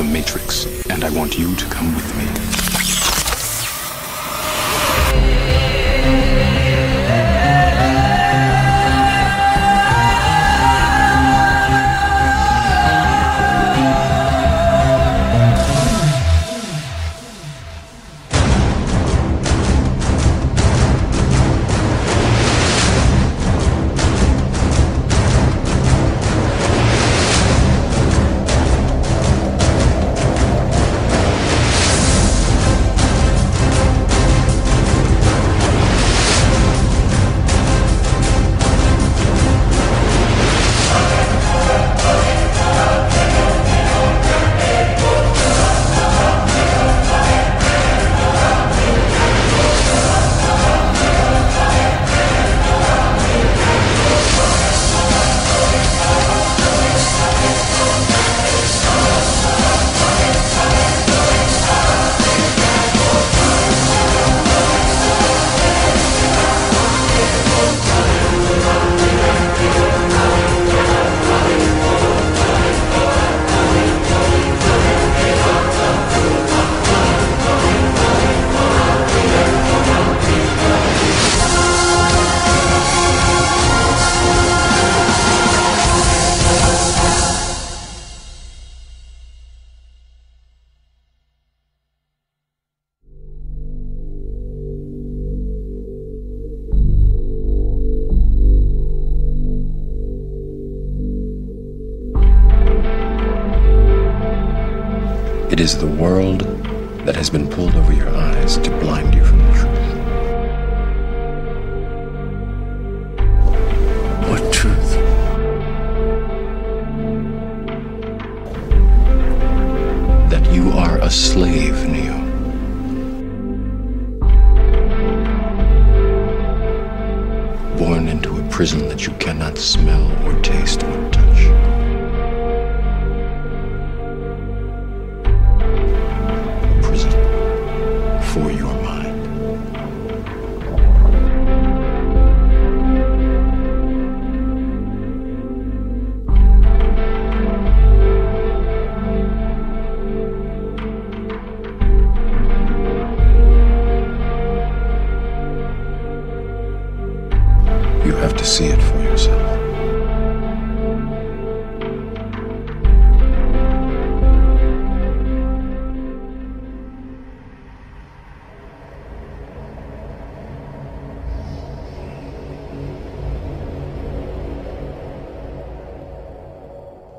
the Matrix, and I want you to come with me. It is the world that has been pulled over your eyes to blind you from the truth. What truth? That you are a slave, Neo. Born into a prison that you cannot smell or taste or touch. For your mind. You have to see it for yourself.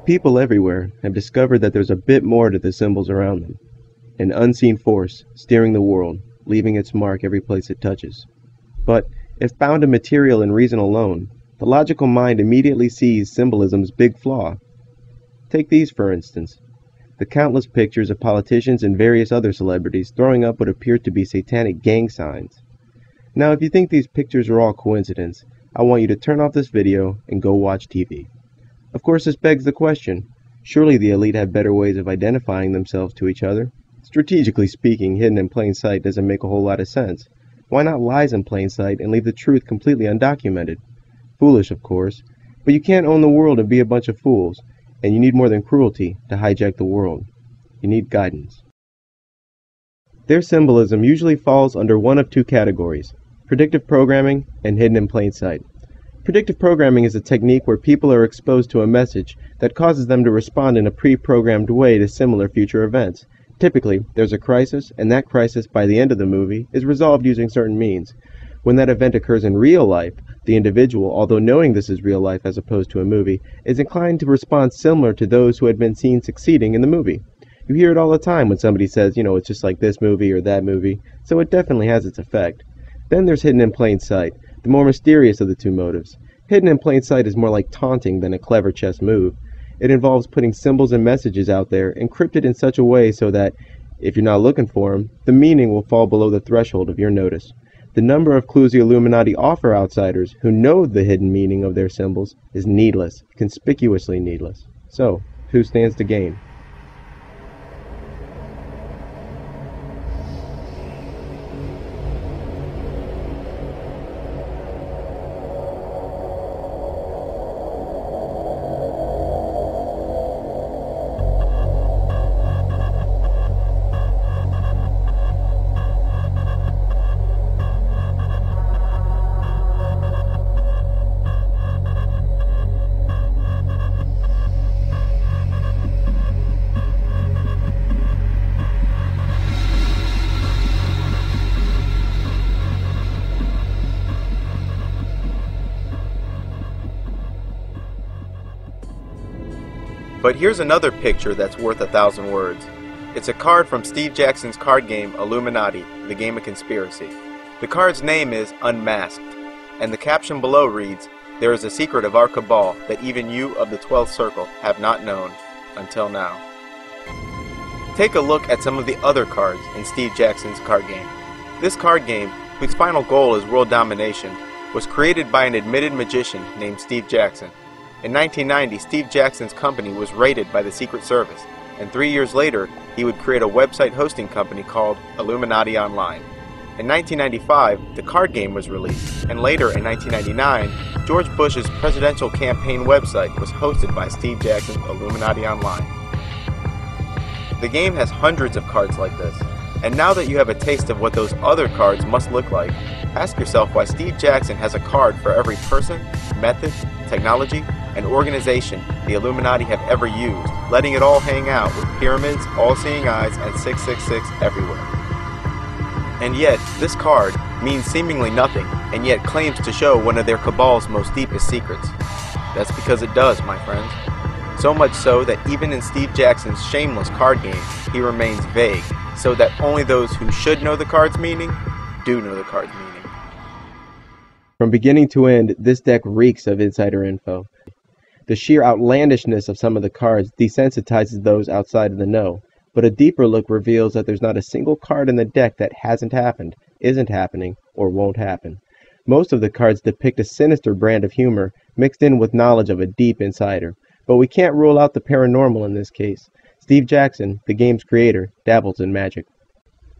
People everywhere have discovered that there's a bit more to the symbols around them. An unseen force steering the world, leaving its mark every place it touches. But if bound to material and reason alone, the logical mind immediately sees symbolism's big flaw. Take these, for instance. The countless pictures of politicians and various other celebrities throwing up what appear to be satanic gang signs. Now, if you think these pictures are all coincidence, I want you to turn off this video and go watch TV. Of course, this begs the question, surely the elite have better ways of identifying themselves to each other? Strategically speaking, hidden in plain sight doesn't make a whole lot of sense. Why not lies in plain sight and leave the truth completely undocumented? Foolish, of course, but you can't own the world and be a bunch of fools, and you need more than cruelty to hijack the world. You need guidance. Their symbolism usually falls under one of two categories: predictive programming and hidden in plain sight. Predictive programming is a technique where people are exposed to a message that causes them to respond in a pre-programmed way to similar future events. Typically, there's a crisis, and that crisis, by the end of the movie, is resolved using certain means. When that event occurs in real life, the individual, although knowing this is real life as opposed to a movie, is inclined to respond similar to those who had been seen succeeding in the movie. You hear it all the time when somebody says, it's just like this movie or that movie, so it definitely has its effect. Then there's hidden in plain sight, the more mysterious of the two motives. Hidden in plain sight is more like taunting than a clever chess move. It involves putting symbols and messages out there, encrypted in such a way so that, if you're not looking for them, the meaning will fall below the threshold of your notice. The number of clues the Illuminati offer outsiders who know the hidden meaning of their symbols is needless, conspicuously needless. So, who stands to gain? But here's another picture that's worth 1,000 words. It's a card from Steve Jackson's card game Illuminati, the game of conspiracy. The card's name is Unmasked, and the caption below reads, "There is a secret of our cabal that even you of the 12th Circle have not known until now." Take a look at some of the other cards in Steve Jackson's card game. This card game, whose final goal is world domination, was created by an admitted magician named Steve Jackson. In 1990, Steve Jackson's company was raided by the Secret Service, and 3 years later, he would create a website hosting company called Illuminati Online. In 1995, the card game was released, and later in 1999, George Bush's presidential campaign website was hosted by Steve Jackson's Illuminati Online. The game has hundreds of cards like this, and now that you have a taste of what those other cards must look like, ask yourself why Steve Jackson has a card for every person, method, technology, and organization the Illuminati have ever used, letting it all hang out with pyramids, all-seeing eyes, and 666 everywhere. And yet, this card means seemingly nothing, and yet claims to show one of their cabal's most deepest secrets. That's because it does, my friends. So much so that even in Steve Jackson's shameless card game, he remains vague, so that only those who should know the card's meaning do know the card's meaning. From beginning to end, this deck reeks of insider info. The sheer outlandishness of some of the cards desensitizes those outside of the know, but a deeper look reveals that there's not a single card in the deck that hasn't happened, isn't happening, or won't happen. Most of the cards depict a sinister brand of humor mixed in with knowledge of a deep insider, but we can't rule out the paranormal in this case. Steve Jackson, the game's creator, dabbles in magic.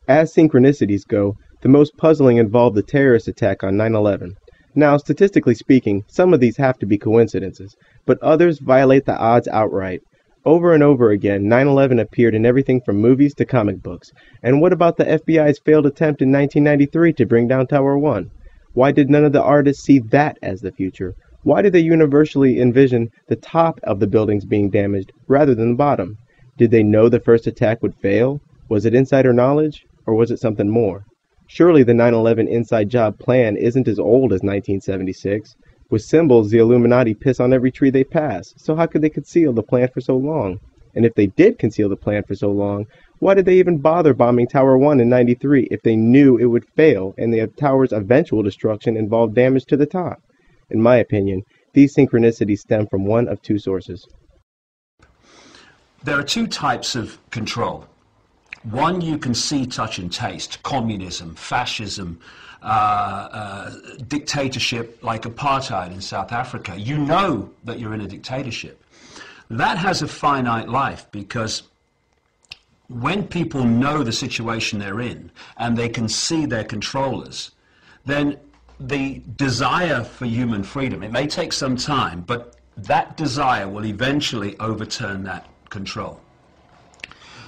As synchronicities go, the most puzzling involved the terrorist attack on 9/11. Now, statistically speaking, some of these have to be coincidences, but others violate the odds outright. Over and over again, 9/11 appeared in everything from movies to comic books. And what about the FBI's failed attempt in 1993 to bring down Tower 1? Why did none of the artists see that as the future? Why did they universally envision the top of the buildings being damaged rather than the bottom? Did they know the first attack would fail? Was it insider knowledge? Or was it something more? Surely the 9/11 inside job plan isn't as old as 1976. With symbols, the Illuminati piss on every tree they pass, so how could they conceal the plan for so long? And if they did conceal the plan for so long, why did they even bother bombing Tower 1 in 93 if they knew it would fail and the tower's eventual destruction involved damage to the top? In my opinion, these synchronicities stem from one of two sources. There are two types of control. One you can see, touch, and taste: communism, fascism, dictatorship like apartheid in South Africa. You know that you're in a dictatorship. That has a finite life, because when people know the situation they're in and they can see their controllers, then the desire for human freedom, it may take some time, but that desire will eventually overturn that control.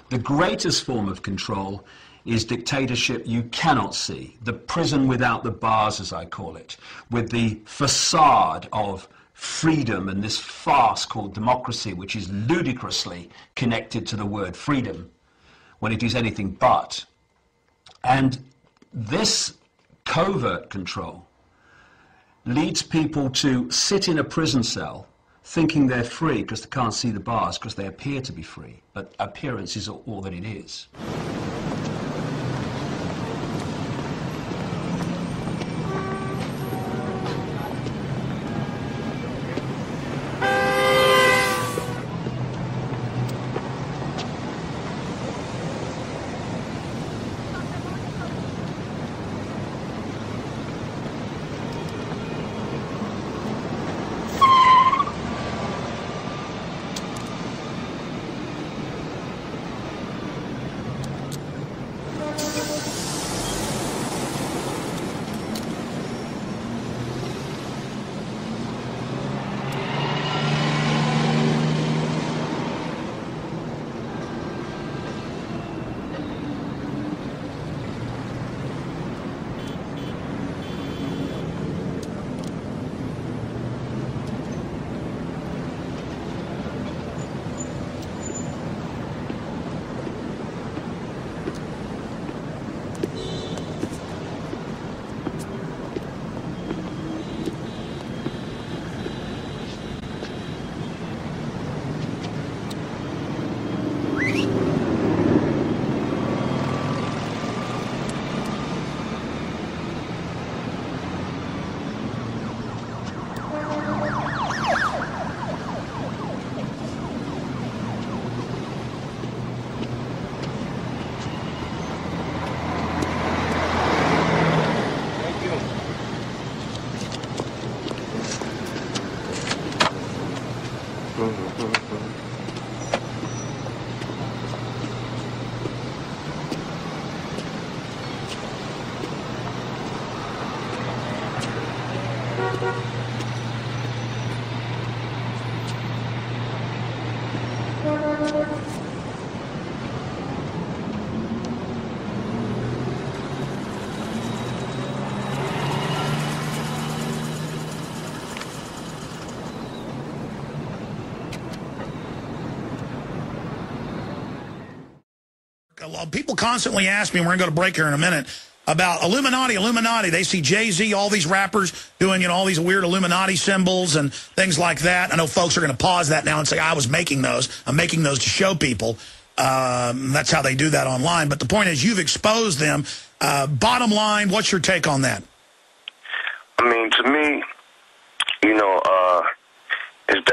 The greatest form of control is dictatorship you cannot see, the prison without the bars, as I call it, with the facade of freedom and this farce called democracy, which is ludicrously connected to the word freedom when it is anything but. And this covert control leads people to sit in a prison cell thinking they're free because they can't see the bars, because they appear to be free, but appearance is all that it is. People constantly ask me, and we're going to go to break here in a minute, about Illuminati. They see Jay-Z, all these rappers doing, all these weird Illuminati symbols and things like that. I know folks are going to pause that now and say, I was making those. I'm making those to show people. That's how they do that online. But the point is, you've exposed them. Bottom line, what's your take on that? I mean, to me, it's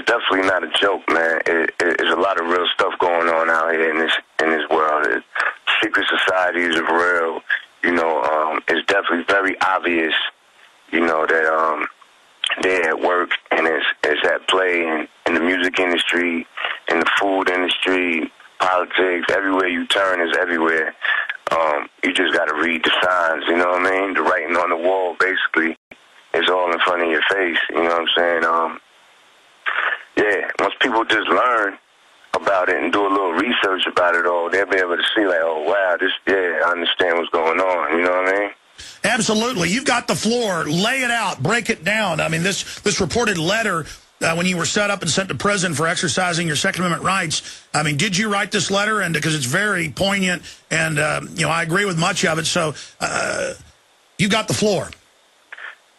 definitely not a joke, man. It's a lot of real stuff going on out here in this world. Secret societies are real. It's definitely very obvious, that they're at work, and it's at play in the music industry, in the food industry, politics. Everywhere you turn is everywhere. You just got to read the signs, you know what I mean? The writing on the wall, basically, is all in front of your face, you know what I'm saying? Yeah, once people just learn about it and do a little research about it all, they'll be able to see, like, oh, wow, I understand what's going on, you know what I mean? Absolutely. You've got the floor. Lay it out. Break it down. I mean, this reported letter, when you were set up and sent to prison for exercising your Second Amendment rights, I mean, did you write this letter? And because it's very poignant, and, I agree with much of it. So you got the floor.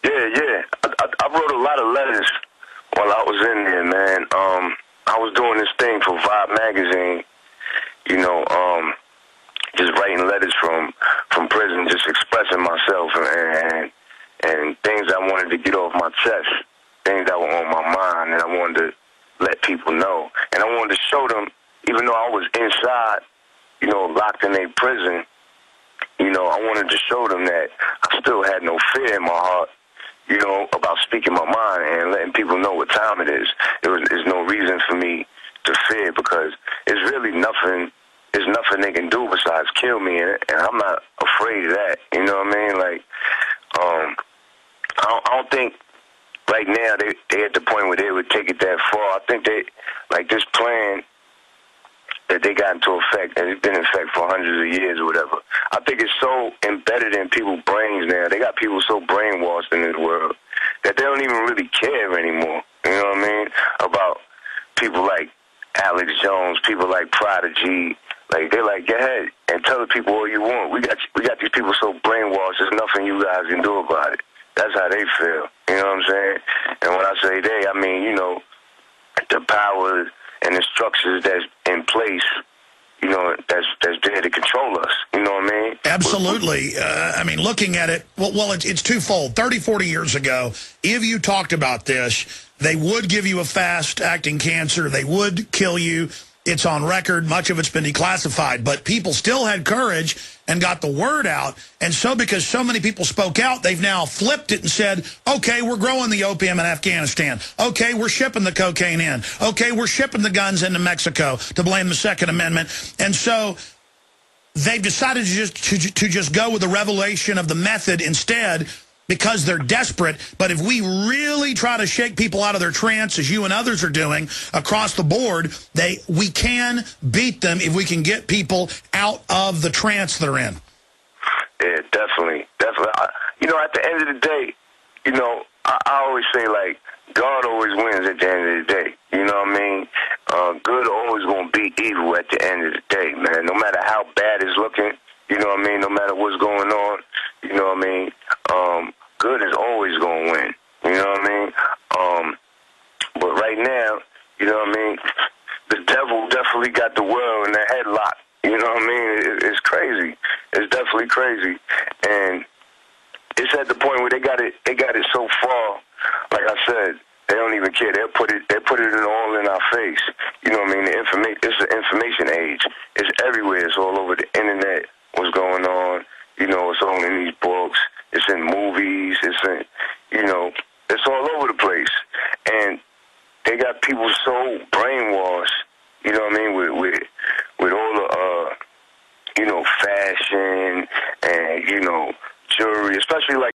Yeah. I wrote a lot of letters while I was in there, man. I was doing this thing for Vibe magazine, just writing letters from prison, just expressing myself and things I wanted to get off my chest, things that were on my mind, and I wanted to let people know. And I wanted to show them, even though I was inside, locked in a prison, I wanted to show them that I still had no fear in my heart, about speaking my mind and letting people know what time it is. There's no reason for me to fear, because it's really nothing. There's nothing they can do besides kill me, and I'm not afraid of that. You know what I mean? Like, I don't think right now they at the point where they would take it that far. I think this plan that they got into effect, and it's been in effect for hundreds of years or whatever, I think it's so embedded in people's brains now. They got people so brainwashed in this world that they don't even really care anymore. You know what I mean? About people like Alex Jones, people like Prodigy. Like, they're like, go ahead and tell the people all you want. We got these people so brainwashed, there's nothing you guys can do about it. That's how they feel. You know what I'm saying? And when I say they, I mean, the powers and the structures that's in place, that's there to control us. You know what I mean? Absolutely. I mean, looking at it, well, it's twofold. 30, 40 years ago, if you talked about this, they would give you a fast-acting cancer. They would kill you. It's on record. Much of it's been declassified. But people still had courage and got the word out. And so because so many people spoke out, they've now flipped it and said, okay, we're growing the opium in Afghanistan. Okay, we're shipping the cocaine in. Okay, we're shipping the guns into Mexico to blame the Second Amendment. And so they've decided to just go with the revelation of the method instead, because they're desperate. But if we really try to shake people out of their trance, as you and others are doing across the board, we can beat them if we can get people out of the trance they're in. Yeah, definitely. At the end of the day, I always say, like, God always wins at the end of the day. You know what I mean? Good always going to beat evil at the end of the day, man. No matter how bad it's looking, you know what I mean? No matter what's going on, you know what I mean? Good is always going to win. You know what I mean? But right now, you know what I mean? The devil definitely got the world in a headlock. You know what I mean? It's crazy. It's definitely crazy. And it's at the point where they got it so far, like I said, they don't even care. They put it all in our face. You know what I mean? It's the information age. It's everywhere. It's all over the internet. What's going on? It's all in these books. It's in movies. It's in, it's all over the place. And they got people so brainwashed, you know what I mean, with all the, fashion and, jewelry, especially like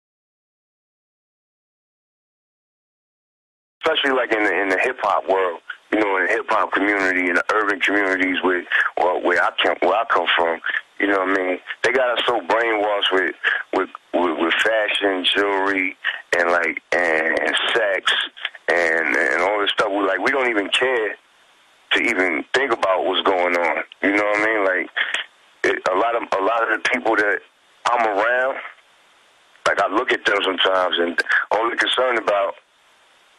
especially like in the hip hop world, you know, in the hip hop community, in the urban communities where I come from, you know what I mean? They got us so brainwashed with fashion, jewelry, and sex and all this stuff. We don't even care to even think about what's going on. You know what I mean? Like a lot of the people that I'm around, like I look at them sometimes, and all they're concerned about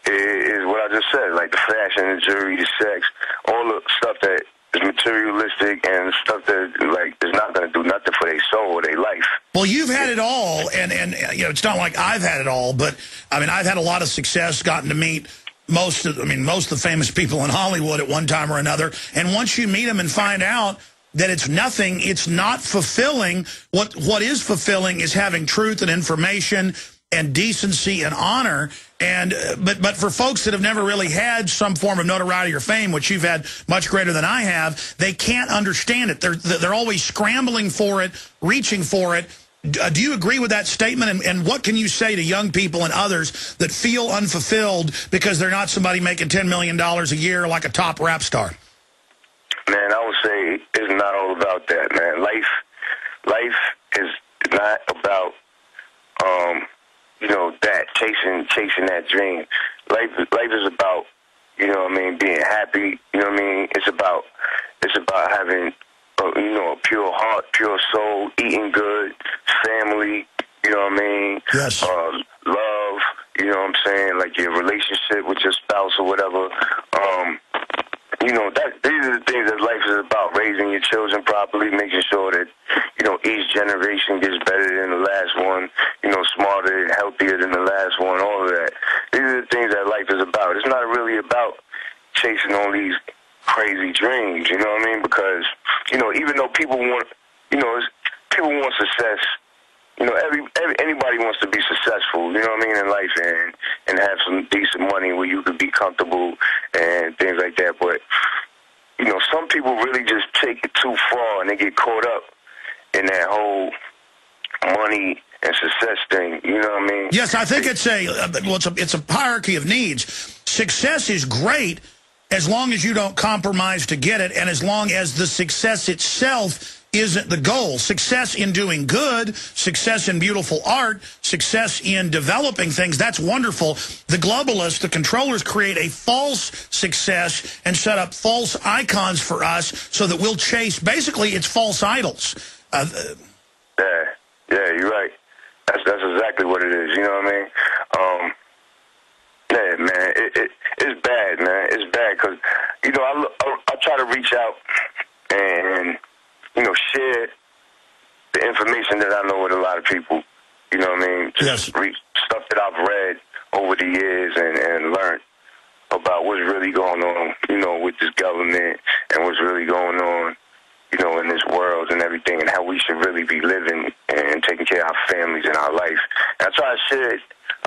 is what I just said, like the fashion, the jewelry, the sex, all the stuff that is materialistic and stuff that like is not going to do nothing for their soul or their life. Well, you've had it all, and you know, it's not like I've had it all, but I mean, I've had a lot of success, gotten to meet most of the famous people in Hollywood at one time or another, and once you meet them and find out that it's nothing, it's not fulfilling. What is fulfilling is having truth and information and decency and honor. And but for folks that have never really had some form of notoriety or fame, which you've had much greater than I have, they can't understand it. They're always scrambling for it, reaching for it. Do you agree with that statement? And what can you say to young people and others that feel unfulfilled because they're not somebody making $10 million a year like a top rap star? Man, I would say it's not all about that, man. Life is not about you know, that chasing that dream. Life is about, you know what I mean, being happy. You know what I mean? It's about having you know, a pure heart, pure soul, eating good, family. You know what I mean? Yes. Love. You know what I'm saying? Like your relationship with your spouse or whatever. You know, these are the things that life is about, raising your children properly, making sure that, you know, each generation gets better than the last one, you know, smarter and healthier than the last one, all of that. These are the things that life is about. It's not really about chasing all these crazy dreams, you know what I mean? Because, you know, even though people want, you know, people want success, you know, anybody wants to be successful, you know what I mean, in life and have some decent money where you could be comfortable and things like that. But, you know, some people really just take it too far and they get caught up in that whole money and success thing, you know what I mean? Yes, I think it's a hierarchy of needs. Success is great as long as you don't compromise to get it, and as long as the success itself isn't the goal. Success in doing good, success in beautiful art, success in developing things, that's wonderful. The globalists, the controllers, create a false success and set up false icons for us so that we'll chase, basically, it's false idols. Yeah, you're right. That's exactly what it is, you know what I mean? Yeah, man, it's bad, man. It's bad because, you know, I try to reach out and, you know, share the information that I know with a lot of people, you know what I mean? Just stuff that I've read over the years and learned about what's really going on, you know, with this government and what's really going on, you know, in this world and everything, and how we should really be living and taking care of our families and our life. And I try to share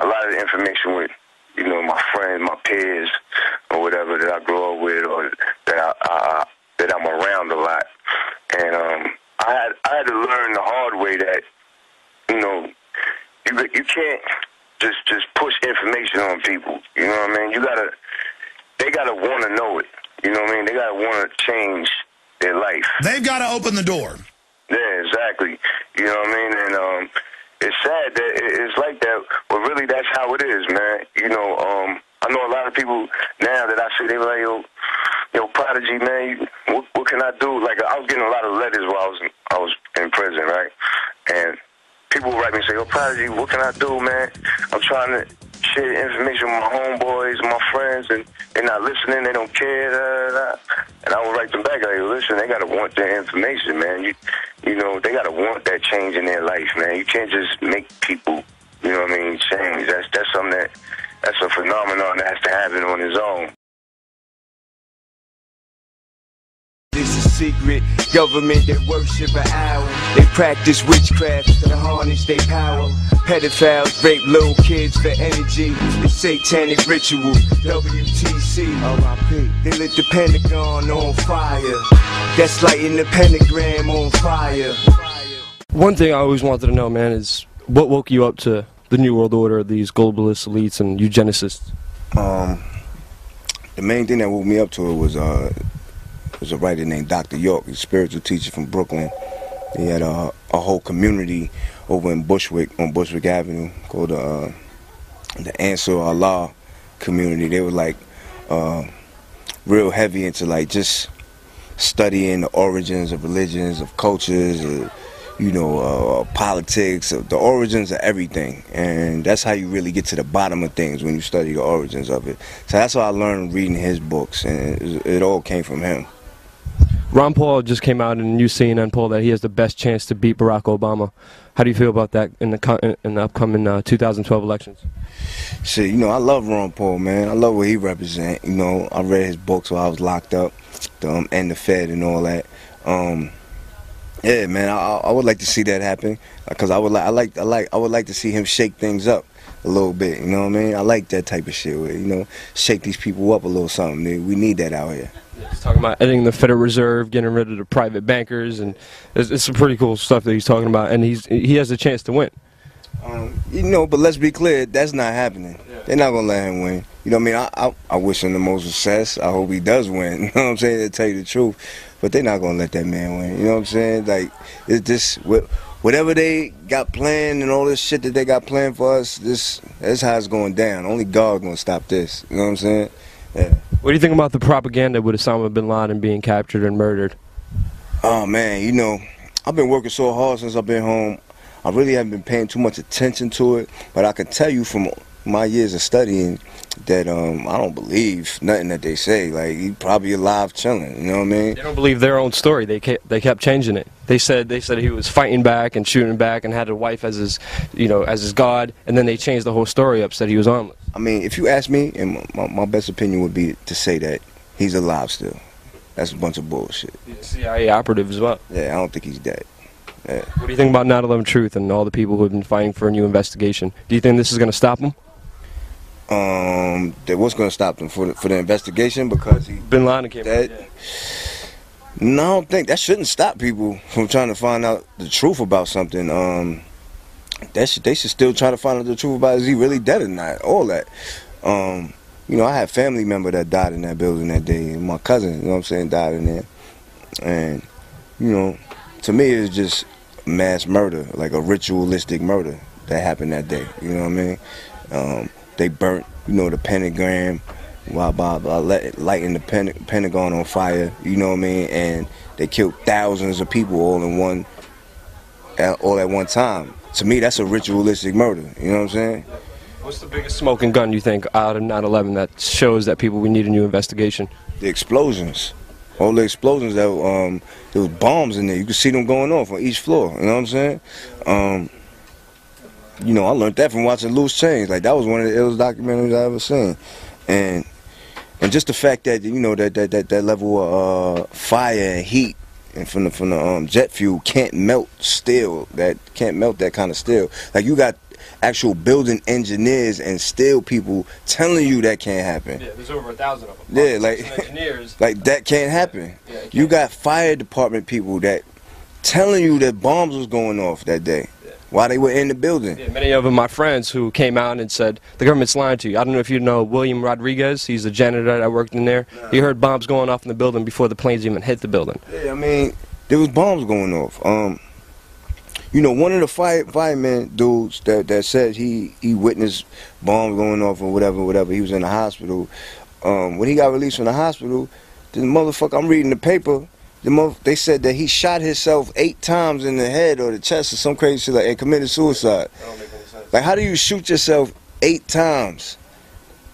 a lot of the information with, you know, my friends, my peers, or whatever that I grew up with, or that I'm around a lot. And I had to learn the hard way that, you know, you can't just push information on people. You know what I mean? They gotta want to know it. You know what I mean? They gotta want to change their life. They've got to open the door. Yeah, exactly. You know what I mean? And it's sad that it's like that, but really that's how it is, man. You know, I know a lot of people now that I see, they were like, yo, Prodigy, man, what can I do? Like, I was getting a lot of letters while I was in prison, right? And people write me and say, yo, Prodigy, what can I do, man? I'm trying to share the information with my homeboys, my friends, and they're not listening, they don't care, And I would write them back, like, listen, they got to want their information, man. You know, they got to want that change in their life, man. You can't just make people, you know what I mean, change. That's something that's a phenomenon that has to happen on its own. It's a secret government that worship an owl. They practice witchcraft to harness their power. Pedophiles rape little kids for energy. It's satanic ritual. WTC, R.I.P. They lit the Pentagon on fire. That's lighting the pentagram on fire. One thing I always wanted to know, man, is what woke you up to the New World Order, these globalist elites and eugenicists? The main thing that woke me up to it was a writer named Dr. York, a spiritual teacher from Brooklyn. He had a whole community over in Bushwick, on Bushwick Avenue, called the Answer Allah community. They were like real heavy into like just studying the origins of religions, of cultures, politics, the origins of everything. And that's how you really get to the bottom of things, when you study the origins of it. So that's how I learned reading his books, and it all came from him. Ron Paul just came out in a new CNN poll that he has the best chance to beat Barack Obama. How do you feel about that in the upcoming 2012 elections? See, I love Ron Paul, man. I love what he represents. I read his books while I was locked up, and the Fed and all that. Yeah, man, I would like to see that happen, because I would like to see him shake things up a little bit. You know what I mean? I like that type of shit, where, shake these people up a little something. We need that out here. He's talking about ending the Federal Reserve, getting rid of the private bankers, and it's some pretty cool stuff that he's talking about, and he has a chance to win. But let's be clear, that's not happening. Yeah. They're not gonna let him win. You know what I mean? I wish him the most success. I hope he does win. You know what I'm saying? To tell you the truth, but they're not gonna let that man win. You know what I'm saying? Like, it's just whatever they got planned and all this shit that they got planned for us. That's how it's going down. Only God's gonna stop this. You know what I'm saying? Yeah. What do you think about the propaganda with Osama bin Laden being captured and murdered? Oh man, I've been working so hard since I've been home. I really haven't been paying too much attention to it, but I can tell you from my years of studying that I don't believe nothing that they say. Like, he probably alive chilling, you know what I mean? They don't believe their own story. They kept changing it. They said he was fighting back and shooting back and had a wife as his god, and then they changed the whole story up, said he was armless. I mean, if you ask me, and my best opinion would be to say that he's alive still. That's a bunch of bullshit. He's a CIA operative as well. Yeah, I don't think he's dead. Yeah. What do you think about 9/11 Truth and all the people who have been fighting for a new investigation? Do you think this is going to stop them? That what's going to stop them for the investigation, because bin Laden came dead? Yeah. No, I don't think that shouldn't stop people from trying to find out the truth about something. They should still try to find out the truth about, is he really dead or not? All that. I had family member that died in that building that day, and my cousin, died in there. And to me, it's just mass murder, like a ritualistic murder that happened that day. You know what I mean? They burnt, the pentagram while lighting the Pentagon on fire. You know what I mean? And they killed thousands of people all at one time. To me, that's a ritualistic murder. You know what I'm saying? What's the biggest smoking gun you think out of 9/11 that shows that we need a new investigation? The explosions. All the explosions that there was bombs in there. You could see them going off on each floor. You know what I'm saying? I learned that from watching Loose Change. Like, that was one of the illest documentaries I ever seen. And just the fact that that level of fire and heat and from the jet fuel can't melt steel. That can't melt that kind of steel. Like, you got actual building engineers and steel people telling you that can't happen. Yeah, there's over 1,000 of them. Yeah, like engineers. Like, that can't happen. Yeah, you got fire department people that telling you that bombs was going off that day while they were in the building. Yeah, many of them my friends who came out and said the government's lying to you. I don't know if you know William Rodriguez. He's a janitor that worked in there. He heard bombs going off in the building before the planes even hit the building. Yeah, I mean, there was bombs going off. One of the fireman dudes that said he witnessed bombs going off or whatever, he was in the hospital. When he got released from the hospital, the motherfucker, I'm reading the paper, they said that he shot himself 8 times in the head or the chest or some crazy shit and committed suicide. That don't make any sense. Like, how do you shoot yourself 8 times?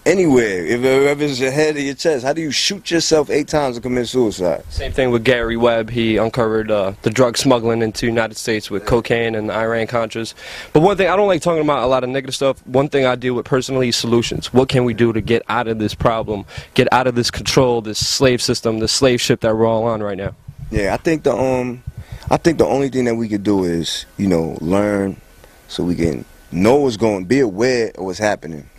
Anywhere, if it's your head or your chest, how do you shoot yourself 8 times and commit suicide? Same thing with Gary Webb. He uncovered the drug smuggling into the United States with cocaine and Iran-Contras. But one thing, I don't like talking about a lot of negative stuff. One thing I deal with personally is solutions. What can we do to get out of this problem, get out of this control, this slave system, this slave ship that we're all on right now? Yeah, I think the only thing that we could do is, learn so we can know what's going, be aware of what's happening.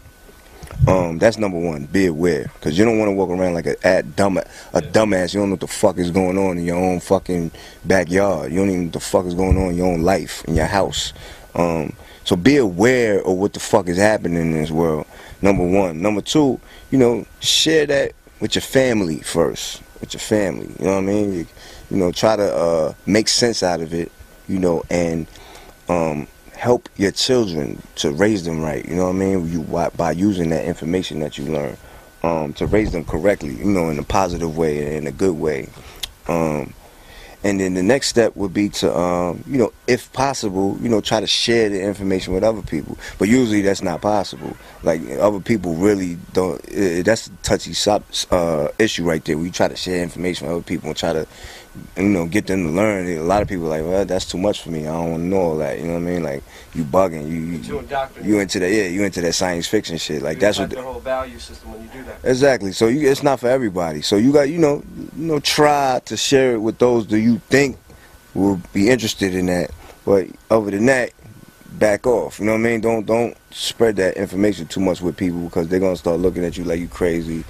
That's number one. Be aware, because you don't want to walk around like a dumbass. You don't know what the fuck is going on in your own fucking backyard. You don't even know what the fuck is going on in your own life, in your house. So be aware of what the fuck is happening in this world, number one. Number two, you know, share that with your family first, with your family, you know what I mean? You know, try to make sense out of it, you know, and help your children to raise them right, you know what I mean? By using that information that you learn to raise them correctly, you know, in a positive way and in a good way. And then the next step would be to, you know, if possible, you know, try to share the information with other people. But usually that's not possible. Like, other people really don't, that's a touchy issue right there, where you try to share information with other people and try to, you know, get them to learn. A lot of people are like, well, that's too much for me. I don't want to know all that. You know what I mean? Like, you bugging. You into that? Yeah, you into that science fiction shit. Like, that's what the whole value system when you do that. Exactly. So it's not for everybody. So you got, you know, try to share it with those that you think will be interested in that. But other than that, back off. You know what I mean? Don't spread that information too much with people, because they're gonna start looking at you like you crazy,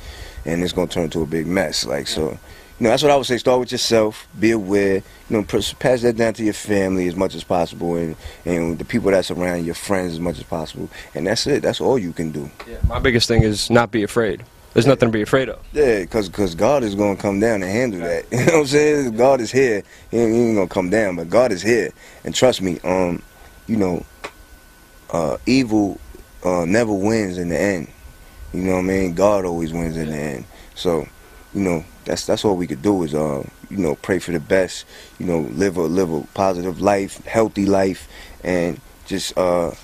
and it's gonna turn into a big mess. Like, so. You know, that's what I would say. Start with yourself. Be aware. You know, pass that down to your family as much as possible, and the people that's around, your friends, as much as possible. And that's it. That's all you can do. Yeah, my biggest thing is not be afraid. There's nothing to be afraid of. Yeah, because God is going to come down and handle that. You know what I'm saying? God is here. He ain't going to come down, but God is here. And trust me, you know, evil never wins in the end. You know what I mean? God always wins in the end. So, you know, that's all we could do is, you know, pray for the best, you know, live a positive life, healthy life, and just, you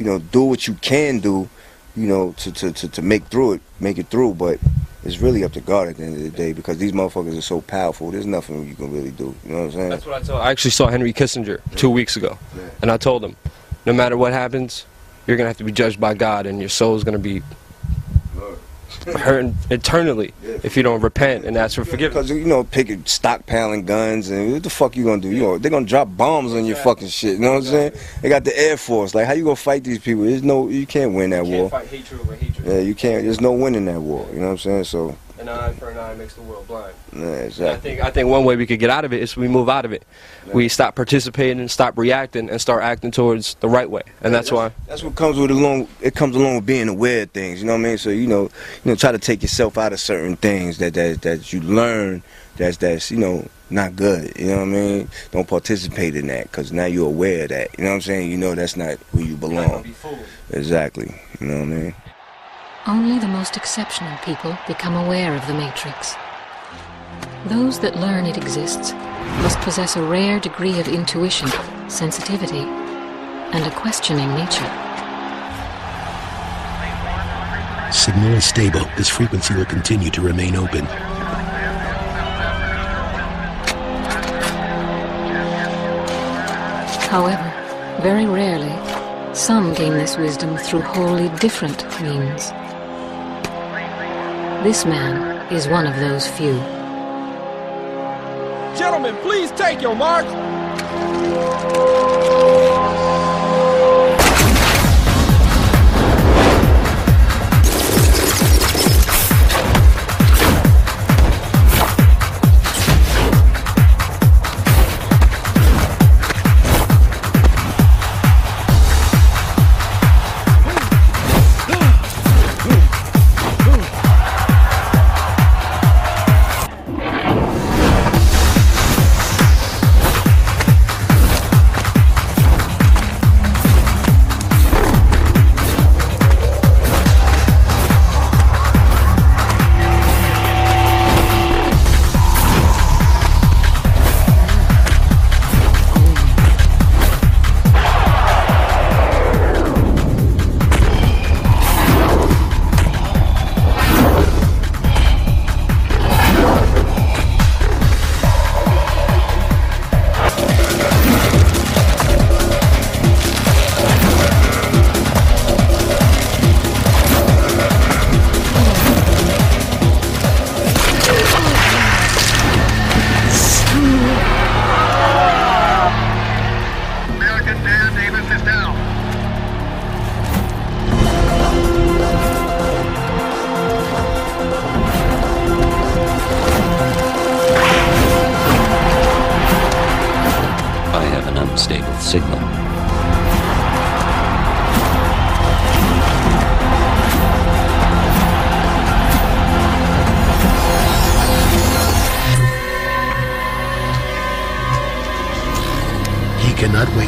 know, do what you can do, you know, to make it through. But it's really up to God at the end of the day, because these motherfuckers are so powerful. There's nothing you can really do. You know what I'm saying? That's what I told. I actually saw Henry Kissinger 2 weeks ago, and I told him, no matter what happens, you're gonna have to be judged by God, and your soul's gonna be hurting eternally if you don't repent and ask for forgiveness. Because, you know, stockpiling guns, and what the fuck you gonna do? You know, they're gonna drop bombs on your fucking shit. You know what I'm saying? They got the Air Force. Like, how you gonna fight these people? You can't win that war. You can't fight hatred over hatred. Yeah, you can't. There's no winning that war. You know what I'm saying? So. An eye for an eye makes the world blind. Yeah, exactly. I think one way we could get out of it is we move out of it. Yeah. We stop participating and stop reacting and start acting towards the right way. And that's why. That's what comes with it comes along with being aware of things. You know what I mean? So you know, try to take yourself out of certain things that you learn that's you know not good. You know what I mean? Don't participate in that, because now you're aware of that. You know what I'm saying? You know that's not where you belong. You're not gonna be fooled. Exactly. You know what I mean? Only the most exceptional people become aware of the Matrix. Those that learn it exists must possess a rare degree of intuition, sensitivity, and a questioning nature. Signal is stable. This frequency will continue to remain open. However, very rarely, some gain this wisdom through wholly different means. This man is one of those few. Gentlemen, please take your marks.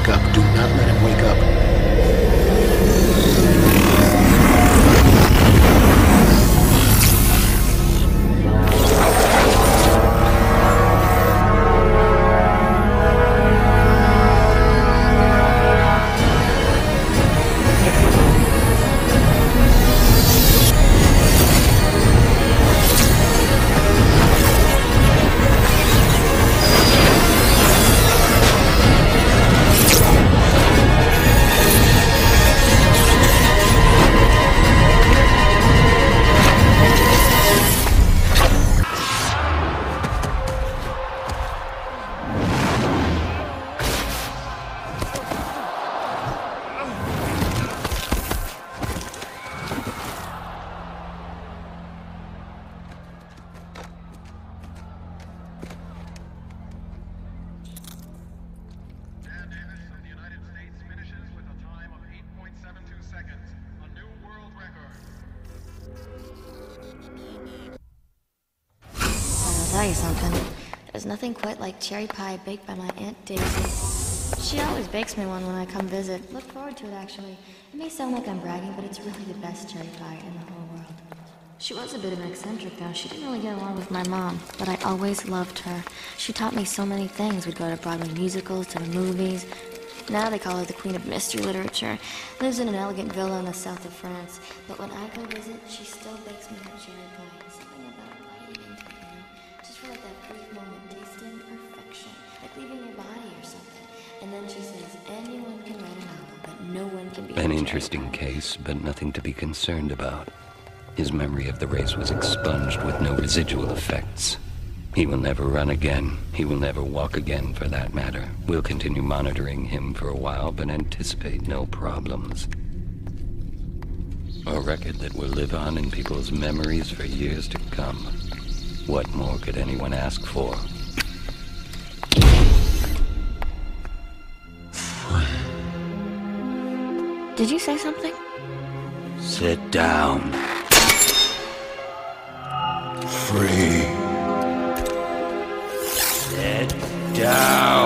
wake up. Do not let him wake up. I'll tell you something. There's nothing quite like cherry pie baked by my Aunt Daisy. She always bakes me one when I come visit. Look forward to it, actually. It may sound like I'm bragging, but it's really the best cherry pie in the whole world. She was a bit of an eccentric, though. She didn't really get along with my mom, but I always loved her. She taught me so many things. We'd go to Broadway musicals, to the movies. Now they call her the queen of mystery literature. Lives in an elegant villa in the south of France. But when I go visit, she still bakes me her cherry pie. Something about biting into it, you know? Just for like that brief moment, tasting perfection. Like leaving your body or something. And then she says, anyone can write a novel, but no one can be An interesting case, but nothing to be concerned about. His memory of the race was expunged with no residual effects. He will never run again. He will never walk again, for that matter. We'll continue monitoring him for a while, but anticipate no problems. A record that will live on in people's memories for years to come. What more could anyone ask for? Did you say something? Sit down. Free. Sit down.